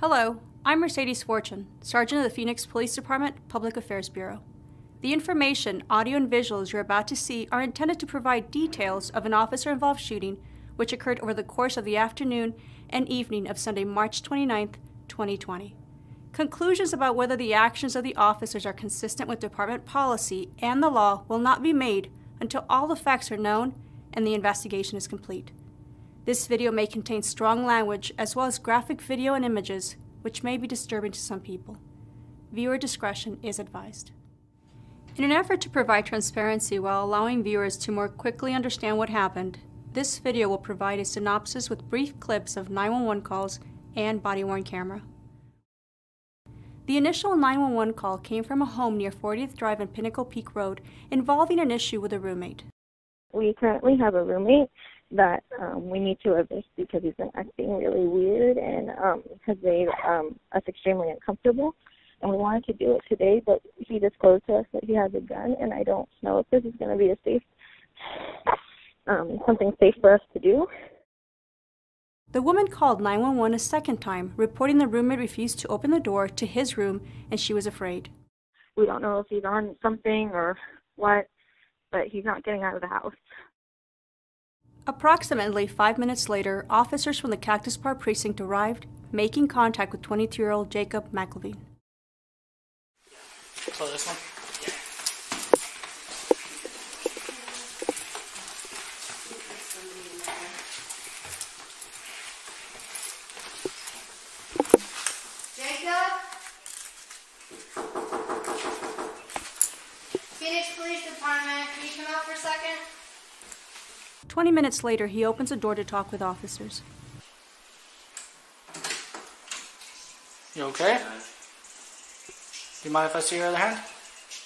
Hello, I'm Mercedes Fortune, Sergeant of the Phoenix Police Department Public Affairs Bureau. The information, audio, and visuals you're about to see are intended to provide details of an officer-involved shooting which occurred over the course of the afternoon and evening of Sunday, March 29, 2020. Conclusions about whether the actions of the officers are consistent with department policy and the law will not be made until all the facts are known and the investigation is complete. This video may contain strong language as well as graphic video and images, which may be disturbing to some people. Viewer discretion is advised. In an effort to provide transparency while allowing viewers to more quickly understand what happened, this video will provide a synopsis with brief clips of 911 calls and body-worn camera. The initial 911 call came from a home near 40th Drive and Pinnacle Peak Road involving an issue with a roommate. We currently have a roommate that we need to evict because he's been acting really weird and has made us extremely uncomfortable. And we wanted to do it today, but he disclosed to us that he has a gun, and I don't know if this is going to be a safe, something safe for us to do. The woman called 911 a second time, reporting the roommate refused to open the door to his room and she was afraid. We don't know if he's on something or what, but he's not getting out of the house. Approximately 5 minutes later, officers from the Cactus Park precinct arrived, making contact with 22-year-old Jacob McElveen. So this one? Jacob? Phoenix Police Department, can you come out for a second? 20 minutes later, he opens the door to talk with officers. You okay? Do you mind if I see your other hand?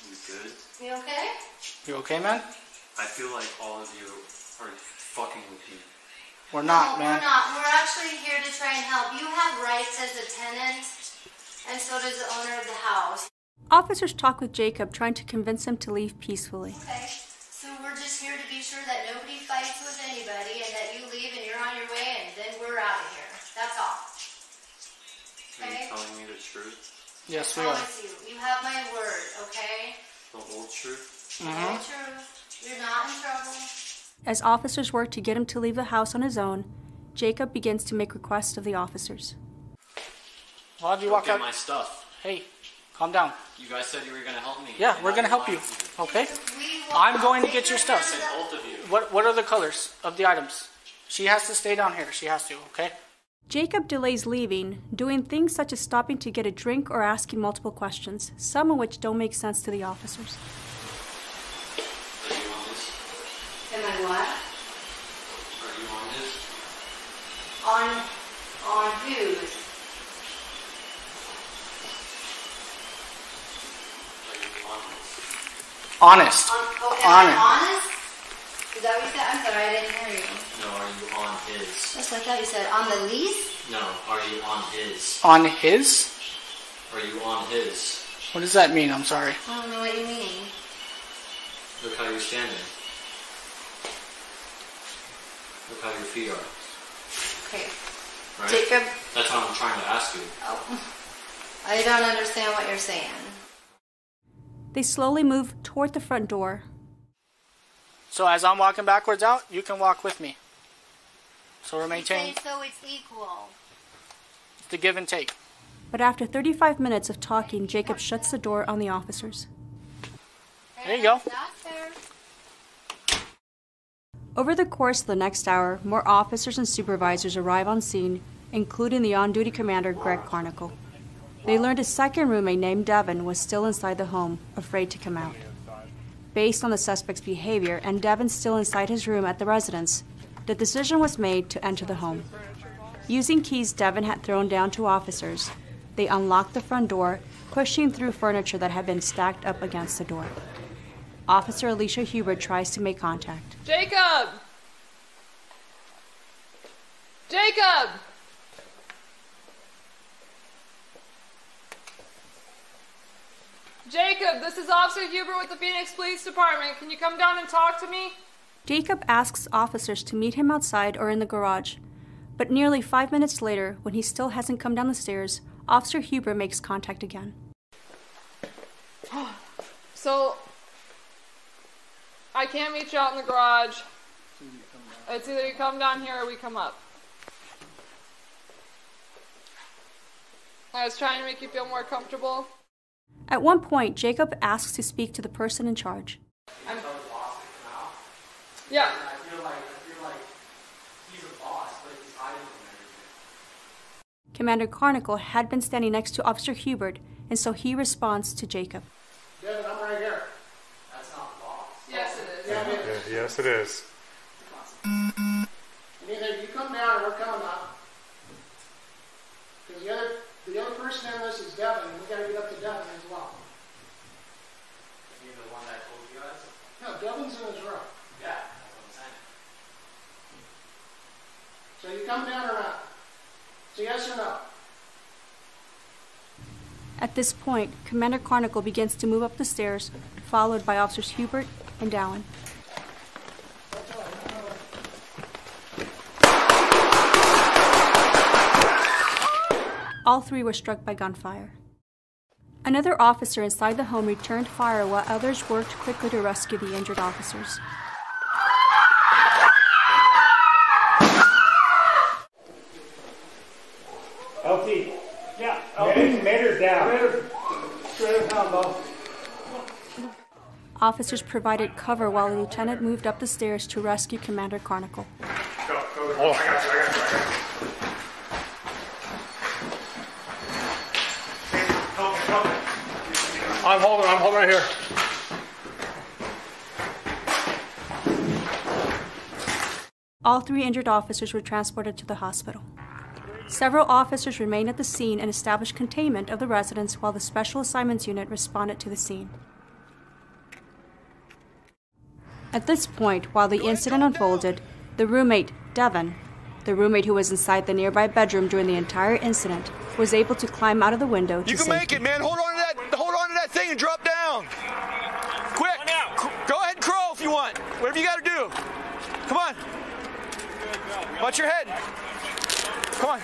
You good? You okay? You okay, man? I feel like all of you are fucking with me. We're not, no, man. We're not. We're actually here to try and help. You have rights as a tenant, and so does the owner of the house. Officers talk with Jacob, trying to convince him to leave peacefully. Okay, so we're just here to be sure that nobody fights with anybody and that you leave and you're on your way and then we're out of here. That's all. Are Okay? you telling me the truth? Yes, we I are. promise you. You have my word, okay? The whole truth? The whole truth. You're not in trouble. As officers work to get him to leave the house on his own, Jacob begins to make requests of the officers. Why did you Go walk get out? my stuff. Hey, calm down. You guys said you were going to help me. Yeah, and we're I going to will help you, not. okay? We will I'm going to take get your stuff. hands up. Both of you. What are the colors of the items? She has to stay down here. She has to, okay? Jacob delays leaving, doing things such as stopping to get a drink or asking multiple questions, some of which don't make sense to the officers. Are you on this? Am I what? Are you on this? On whose? Are you on this? Honest. Okay, Honest. honest? Is that what you said? I'm sorry, I didn't hear you. No, are you on his? That's what I thought you said. On the lease? No, are you on his? On his? Are you on his? What does that mean? I'm sorry. I don't know what you mean. Look how you're standing. Look how your feet are. Okay. Right? Jacob? That's what I'm trying to ask you. Oh. I don't understand what you're saying. They slowly move toward the front door. So as I'm walking backwards out, you can walk with me. So we're maintaining Okay, so it's equal. the give and take. But after 35 minutes of talking, Jacob shuts the door on the officers. There you go. That's fair. Over the course of the next hour, more officers and supervisors arrive on scene, including the on-duty commander, Greg Carnicle. They learned a second roommate named Devin was still inside the home, afraid to come out. Based on the suspect's behavior and Devin still inside his room at the residence, the decision was made to enter the home. Using keys Devin had thrown down to officers, they unlocked the front door, pushing through furniture that had been stacked up against the door. Officer Alicia Hubert tries to make contact. Jacob! Jacob! Jacob, this is Officer Hubert with the Phoenix Police Department. Can you come down and talk to me? Jacob asks officers to meet him outside or in the garage, But nearly 5 minutes later, when he still hasn't come down the stairs, Officer Huber makes contact again. So, I can't meet you out in the garage. It's either you come down here or we come up. I was trying to make you feel more comfortable. At one point, Jacob asks to speak to the person in charge. Yeah. I feel like he's a boss, but he's hiding from everything. Commander Carnicle had been standing next to Officer Hubert, and so he responds to Jacob. Devin, I'm right here. That's not boss. Yes, it is. Yeah, it is. Yes, it is. Either you come down or we're coming up. Because the other person in this is Devin, and we got to get up to Devin as well. You're the one that told you guys? No, Devin's in his room. Yeah, that's what I'm saying. So you come down or not? So yes or no? At this point, Commander Carnicle begins to move up the stairs, followed by Officers Hubert and Dowan. All three were struck by gunfire. Another officer inside the home returned fire while others worked quickly to rescue the injured officers. LT. Yeah. Commander's down. Straight down, boss. Officers provided cover while the lieutenant moved up the stairs to rescue Commander Carnicle. Go. Oh, I got you. Help me. I'm holding right here. All three injured officers were transported to the hospital. Several officers remained at the scene and established containment of the residents while the Special Assignments Unit responded to the scene. At this point, while the incident unfolded, the roommate, Devin, the roommate who was inside the nearby bedroom during the entire incident, was able to climb out of the window to You can safety. make it, man. Hold on to that thing and drop down. Quick. Go ahead and crawl if you want. Whatever you got to do. Come on. Watch your head. Come on.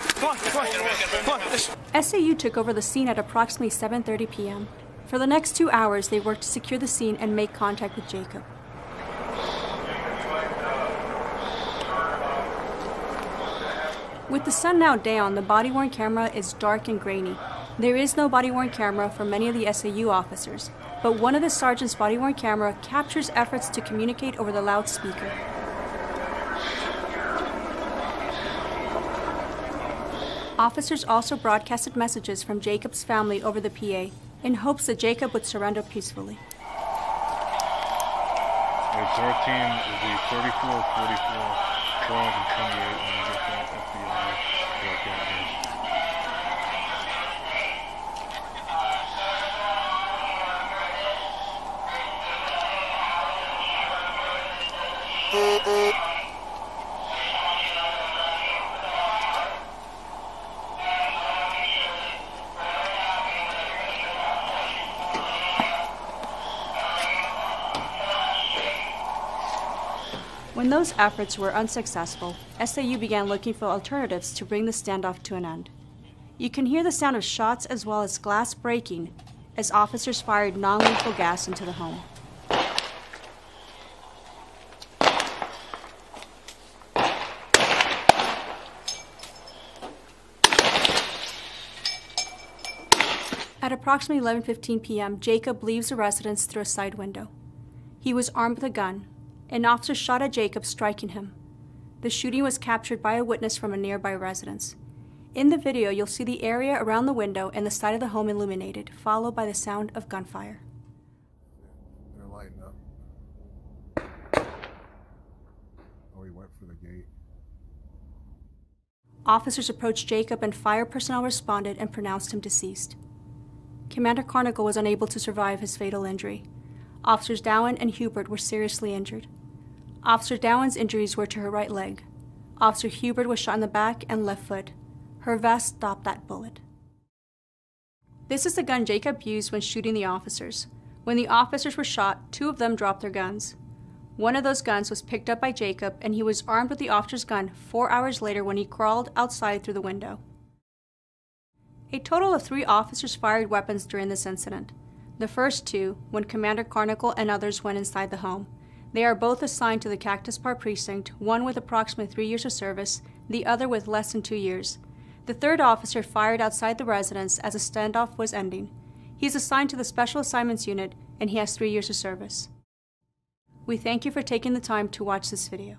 SAU took over the scene at approximately 7:30 p.m. For the next 2 hours, they worked to secure the scene and make contact with Jacob. With the sun now down, the body-worn camera is dark and grainy. There is no body-worn camera for many of the SAU officers, but one of the sergeant's body-worn camera captures efforts to communicate over the loudspeaker. Officers also broadcasted messages from Jacob's family over the PA in hopes that Jacob would surrender peacefully. It's our team will be 34, 44, 12, and 28 when we get that FBI workout in. When those efforts were unsuccessful, SAU began looking for alternatives to bring the standoff to an end. You can hear the sound of shots as well as glass breaking as officers fired non-lethal gas into the home. At approximately 11:15 p.m., Jacob leaves the residence through a side window. He was armed with a gun. An officer shot at Jacob, striking him. The shooting was captured by a witness from a nearby residence. In the video, you'll see the area around the window and the side of the home illuminated, followed by the sound of gunfire. They're lighting up. Oh, he went for the gate. Officers approached Jacob and fire personnel responded and pronounced him deceased. Commander Carnicle was unable to survive his fatal injury. Officers Dowan and Hubert were seriously injured. Officer Dowan's injuries were to her right leg. Officer Hubert was shot in the back and left foot. Her vest stopped that bullet. This is the gun Jacob used when shooting the officers. When the officers were shot, 2 of them dropped their guns. One of those guns was picked up by Jacob, and he was armed with the officer's gun 4 hours later when he crawled outside through the window. A total of 3 officers fired weapons during this incident. The first 2, when Commander Carnicle and others went inside the home. They are both assigned to the Cactus Park precinct, one with approximately 3 years of service, the other with less than 2 years. The third officer fired outside the residence as a standoff was ending. He is assigned to the Special Assignments Unit, and he has 3 years of service. We thank you for taking the time to watch this video.